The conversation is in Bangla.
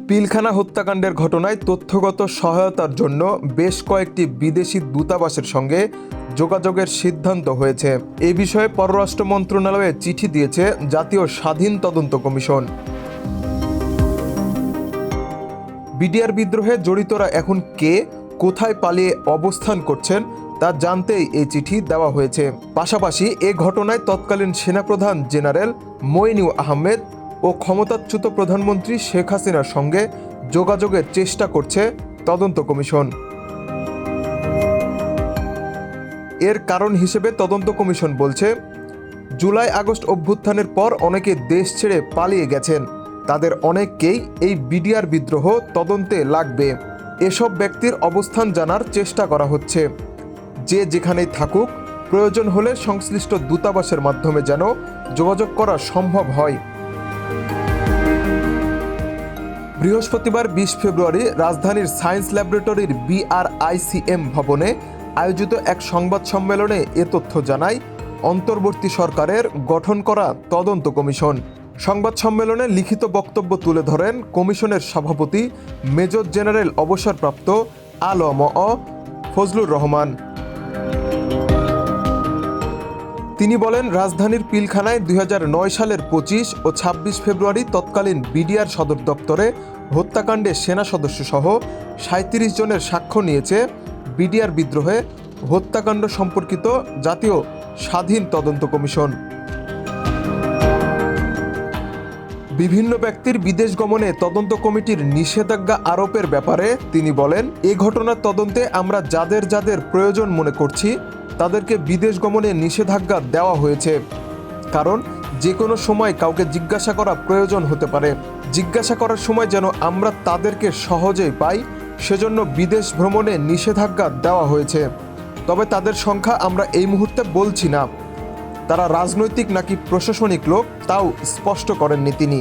পিলখানা হত্যাকাণ্ডের ঘটনায় তথ্যগত সহায়তার জন্য বেশ কয়েকটি বিদেশি দূতাবাসের সঙ্গে যোগাযোগের সিদ্ধান্ত হয়েছে। এ বিষয়ে পররাষ্ট্র মন্ত্রণালয়ে চিঠি দিয়েছে জাতীয় স্বাধীন তদন্ত কমিশন। বিডিআর বিদ্রোহে জড়িতরা এখন কে, কোথায় পালিয়ে অবস্থান করছেন তা জানতেই এই চিঠি দেওয়া হয়েছে। পাশাপাশি এ ঘটনায় তৎকালীন সেনাপ্রধান জেনারেল মইনুল আহমেদ ও ক্ষমতাচ্যুত প্রধানমন্ত্রী শেখ হাসিনার সঙ্গে যোগাযোগের চেষ্টা করছে তদন্ত কমিশন। এর কারণ হিসেবে তদন্ত কমিশন বলছে, জুলাই আগস্ট অভ্যুত্থানের পর অনেকে দেশ ছেড়ে পালিয়ে গেছেন, তাদের অনেককেই এই বিডিআর বিদ্রোহ তদন্তে লাগবে। এসব ব্যক্তির অবস্থান জানার চেষ্টা করা হচ্ছে। যে যেখানেই থাকুক, প্রয়োজন হলে সংশ্লিষ্ট দূতাবাসের মাধ্যমে যেন যোগাযোগ করা সম্ভব হয়। বৃহস্পতিবার 20 ফেব্রুয়ারি রাজধানীর সায়েন্স ল্যাবরেটরির BRICM ভবনে আয়োজিত এক সংবাদ সম্মেলনে এ তথ্য জানায় অন্তর্বর্তী সরকারের গঠন করা তদন্ত কমিশন। সংবাদ সম্মেলনে লিখিত বক্তব্য তুলে ধরেন কমিশনের সভাপতি মেজর জেনারেল অবসরপ্রাপ্ত আলম ফজলুর রহমান। তিনি বলেন, রাজধানীর পিলখানায় 2009 সালের 25 ও 26 ফেব্রুয়ারি তৎকালীন বিডিআর সদর দপ্তরে হত্যাকাণ্ডে সেনা সদস্যসহ 37 জনের সাক্ষ্য নিয়েছে বিডিআর বিদ্রোহে হত্যাকাণ্ড সম্পর্কিত জাতীয় স্বাধীন তদন্ত কমিশন। বিভিন্ন ব্যক্তির বিদেশ গমনে তদন্ত কমিটির নিষেধাজ্ঞা আরোপের ব্যাপারে তিনি বলেন, এ ঘটনার তদন্তে আমরা যাদের যাদের প্রয়োজন মনে করছি তাদেরকে বিদেশ গমনে নিষেধাজ্ঞা দেওয়া হয়েছে। কারণ যে কোনো সময় কাউকে জিজ্ঞাসা করা প্রয়োজন হতে পারে। জিজ্ঞাসা করার সময় যেন আমরা তাদেরকে সহজেই পাই, সেজন্য বিদেশ ভ্রমণে নিষেধাজ্ঞা দেওয়া হয়েছে। তবে তাদের সংখ্যা আমরা এই মুহূর্তে বলছি না। তারা রাজনৈতিক নাকি প্রশাসনিক লোক তাও স্পষ্ট করেননি তিনি।